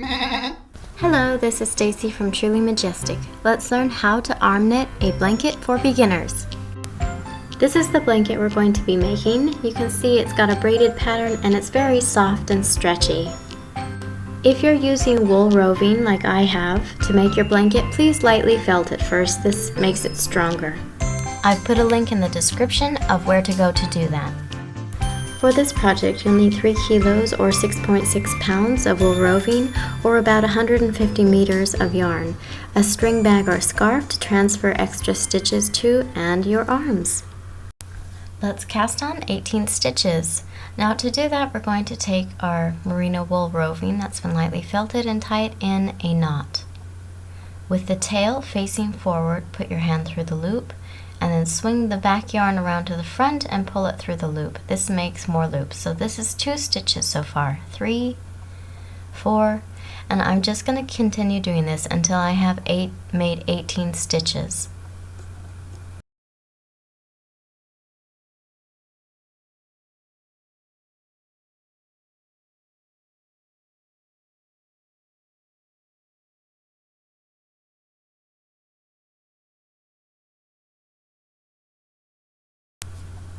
Hello, this is Stacy from Truly Majestic. Let's learn how to arm knit a blanket for beginners. This is the blanket we're going to be making. You can see it's got a braided pattern and it's very soft and stretchy. If you're using wool roving like I have to make your blanket, please lightly felt it first. This makes it stronger. I've put a link in the description of where to go to do that. For this project, you'll need 3 kilos or 6.6 pounds of wool roving or about 150 meters of yarn, a string bag or scarf to transfer extra stitches to, and your arms. Let's cast on 18 stitches. Now to do that, we're going to take our merino wool roving that's been lightly felted and tie it in a knot. With the tail facing forward, put your hand through the loop and then swing the back yarn around to the front and pull it through the loop. This makes more loops. So this is 2 stitches so far, 3, 4, and I'm just going to continue doing this until I have made 18 stitches.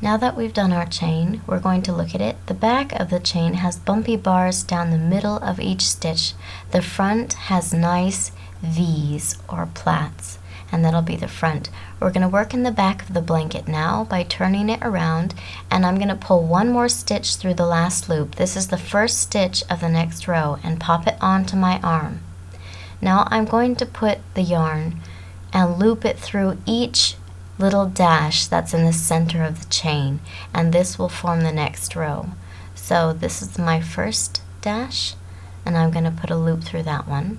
Now that we've done our chain, we're going to look at it. The back of the chain has bumpy bars down the middle of each stitch. The front has nice V's or plaits, and that'll be the front. We're going to work in the back of the blanket now by turning it around, and I'm going to pull one more stitch through the last loop. This is the first stitch of the next row, and pop it onto my arm. Now I'm going to put the yarn and loop it through each little dash that's in the center of the chain, and this will form the next row. So this is my first dash, and I'm going to put a loop through that one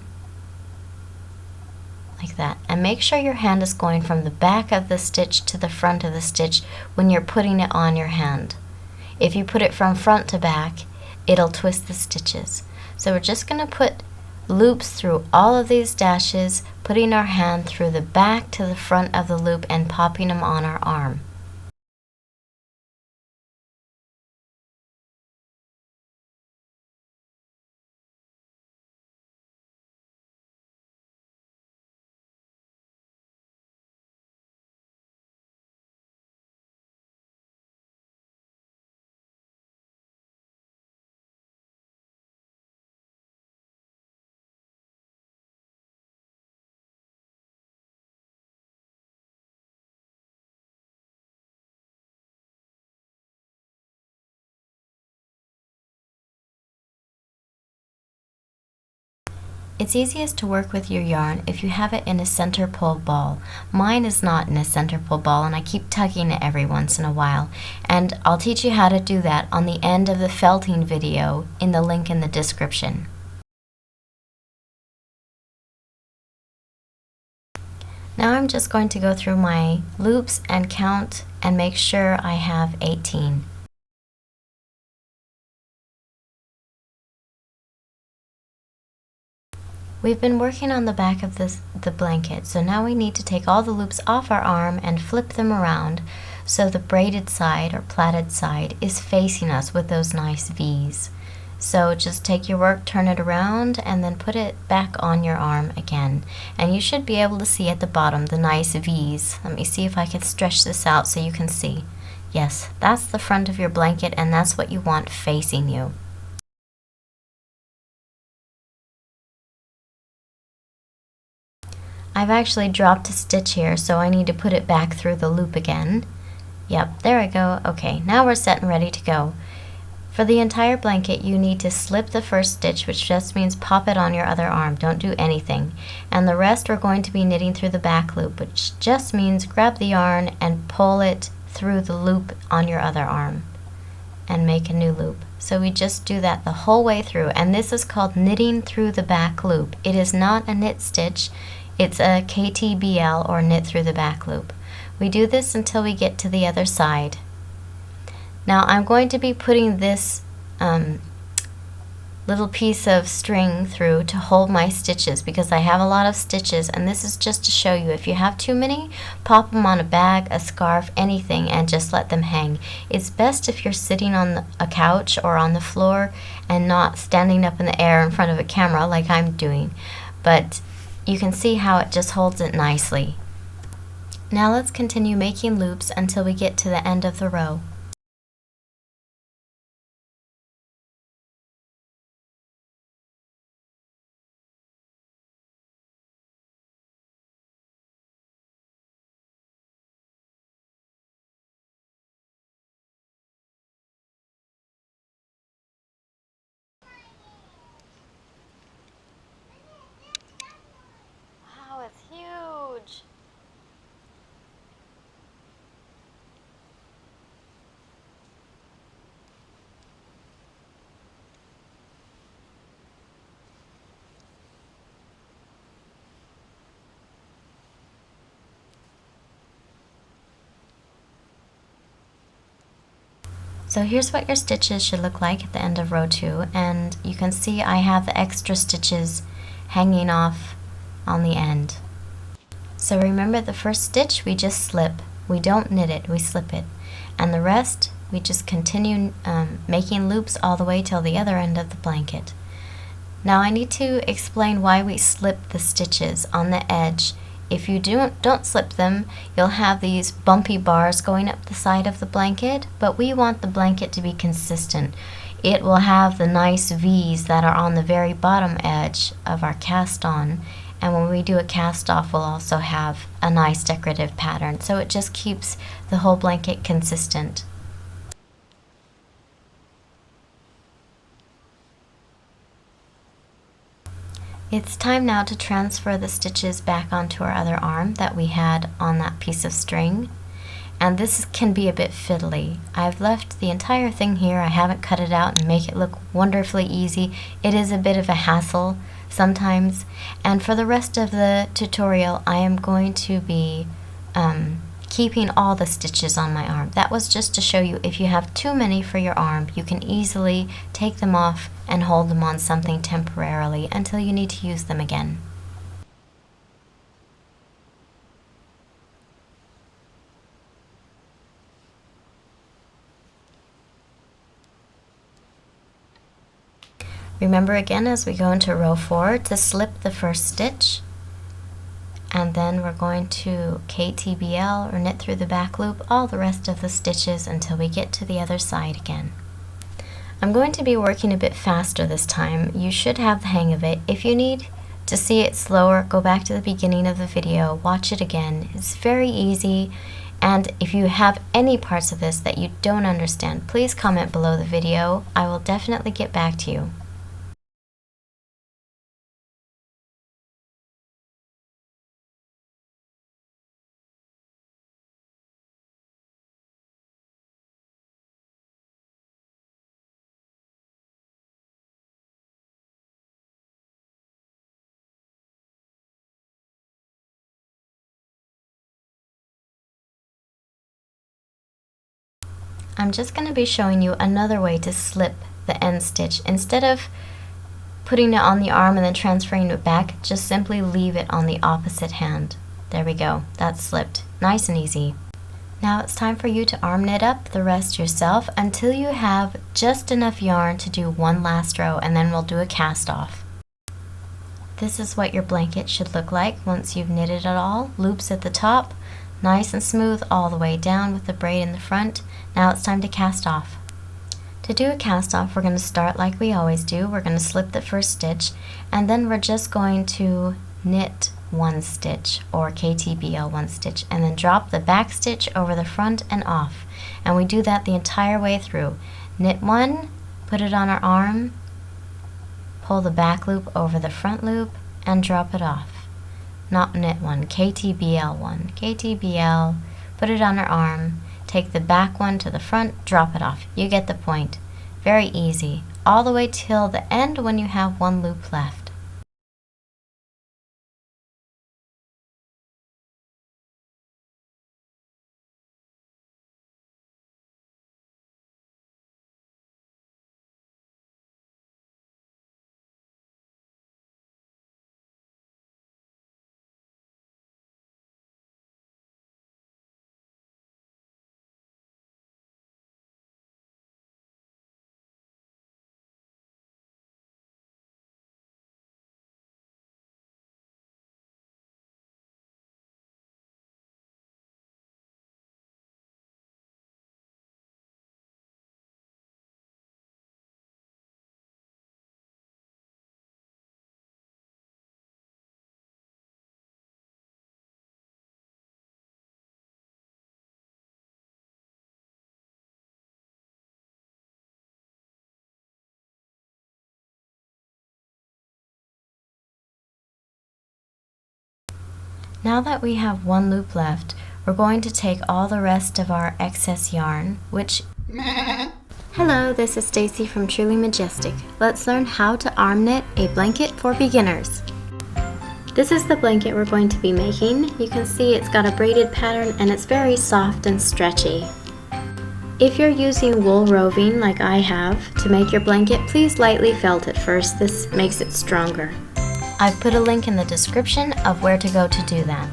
like that, and make sure your hand is going from the back of the stitch to the front of the stitch when you're putting it on your hand. If you put it from front to back, it'll twist the stitches. So we're just going to put loops through all of these dashes, putting our hand through the back to the front of the loop and popping them on our arm. It's easiest to work with your yarn if you have it in a center pull ball. Mine is not in a center pull ball, and I keep tugging it every once in a while. And I'll teach you how to do that on the end of the felting video in the link in the description. Now I'm just going to go through my loops and count and make sure I have 18. We've been working on the back of the blanket, so now we need to take all the loops off our arm and flip them around so the braided side or plaited side is facing us with those nice V's. So just take your work, turn it around, and then put it back on your arm again. And you should be able to see at the bottom the nice V's. Let me see if I can stretch this out so you can see. Yes, that's the front of your blanket, and that's what you want facing you. I've actually dropped a stitch here, so I need to put it back through the loop again. Yep, there I go. Okay, now we're set and ready to go. For the entire blanket, you need to slip the first stitch, which just means pop it on your other arm. Don't do anything. And the rest we're going to be knitting through the back loop, which just means grab the yarn and pull it through the loop on your other arm and make a new loop. So we just do that the whole way through, and this is called knitting through the back loop. It is not a knit stitch. It's a KTBL, or knit through the back loop. We do this until we get to the other side. Now I'm going to be putting this little piece of string through to hold my stitches because I have a lot of stitches, and this is just to show you if you have too many, pop them on a bag, a scarf, anything, and just let them hang. It's best if you're sitting on a couch or on the floor and not standing up in the air in front of a camera like I'm doing, but you can see how it just holds it nicely. Now let's continue making loops until we get to the end of the row. Wow, it's huge! So here's what your stitches should look like at the end of row 2, and you can see I have the extra stitches hanging off on the end. So remember, the first stitch we just slip. We don't knit it, we slip it. And the rest we just continue making loops all the way till the other end of the blanket. Now I need to explain why we slip the stitches on the edge. If you don't slip them, you'll have these bumpy bars going up the side of the blanket, but we want the blanket to be consistent. It will have the nice V's that are on the very bottom edge of our cast on, and when we do a cast off, we'll also have a nice decorative pattern, so it just keeps the whole blanket consistent. It's time now to transfer the stitches back onto our other arm that we had on that piece of string. And this can be a bit fiddly. I've left the entire thing here. I haven't cut it out and make it look wonderfully easy. It is a bit of a hassle sometimes. And for the rest of the tutorial, I am going to be keeping all the stitches on my arm. That was just to show you if you have too many for your arm, you can easily take them off and hold them on something temporarily until you need to use them again. Remember again as we go into row 4 to slip the first stitch, and then we're going to KTBL or knit through the back loop all the rest of the stitches until we get to the other side again. I'm going to be working a bit faster this time. You should have the hang of it. If you need to see it slower, go back to the beginning of the video, watch it again. It's very easy, and if you have any parts of this that you don't understand, please comment below the video. I will definitely get back to you. I'm just going to be showing you another way to slip the end stitch. Instead of putting it on the arm and then transferring it back, just simply leave it on the opposite hand. There we go, that's slipped. Nice and easy. Now it's time for you to arm knit up the rest yourself until you have just enough yarn to do one last row, and then we'll do a cast off. This is what your blanket should look like once you've knitted it all. Loops at the top, nice and smooth all the way down with the braid in the front. Now it's time to cast off. To do a cast off, we're going to start like we always do. We're going to slip the first stitch, and then we're just going to knit one stitch, or KTBL one stitch, and then drop the back stitch over the front and off. And we do that the entire way through. Knit one, put it on our arm, pull the back loop over the front loop, and drop it off. Not knit one, KTBL one. KTBL, put it on our arm, take the back one to the front, drop it off. You get the point. Very easy. All the way till the end when you have one loop left. Now that we have one loop left, we're going to take all the rest of our excess yarn, which... Hello, this is Stacy from Truly Majestic. Let's learn how to arm knit a blanket for beginners. This is the blanket we're going to be making. You can see it's got a braided pattern and it's very soft and stretchy. If you're using wool roving like I have to make your blanket, please lightly felt it first. This makes it stronger. I've put a link in the description of where to go to do that.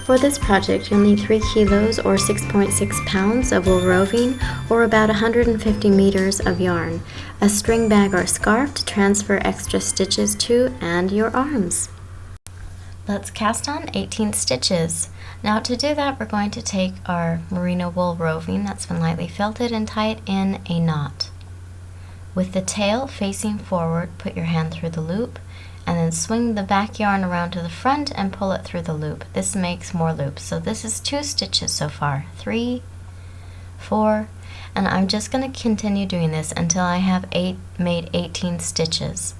For this project, you'll need 3 kilos or 6.6 pounds of wool roving or about 150 meters of yarn, a string bag or scarf to transfer extra stitches to, and your arms. Let's cast on 18 stitches. Now to do that, we're going to take our merino wool roving that's been lightly felted and tie it in a knot. With the tail facing forward, put your hand through the loop and then swing the back yarn around to the front and pull it through the loop. This makes more loops. So this is 2 stitches so far, 3, 4, and I'm just going to continue doing this until I have made 18 stitches.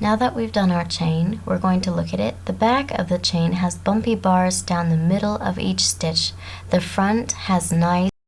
Now that we've done our chain, we're going to look at it. The back of the chain has bumpy bars down the middle of each stitch. The front has nice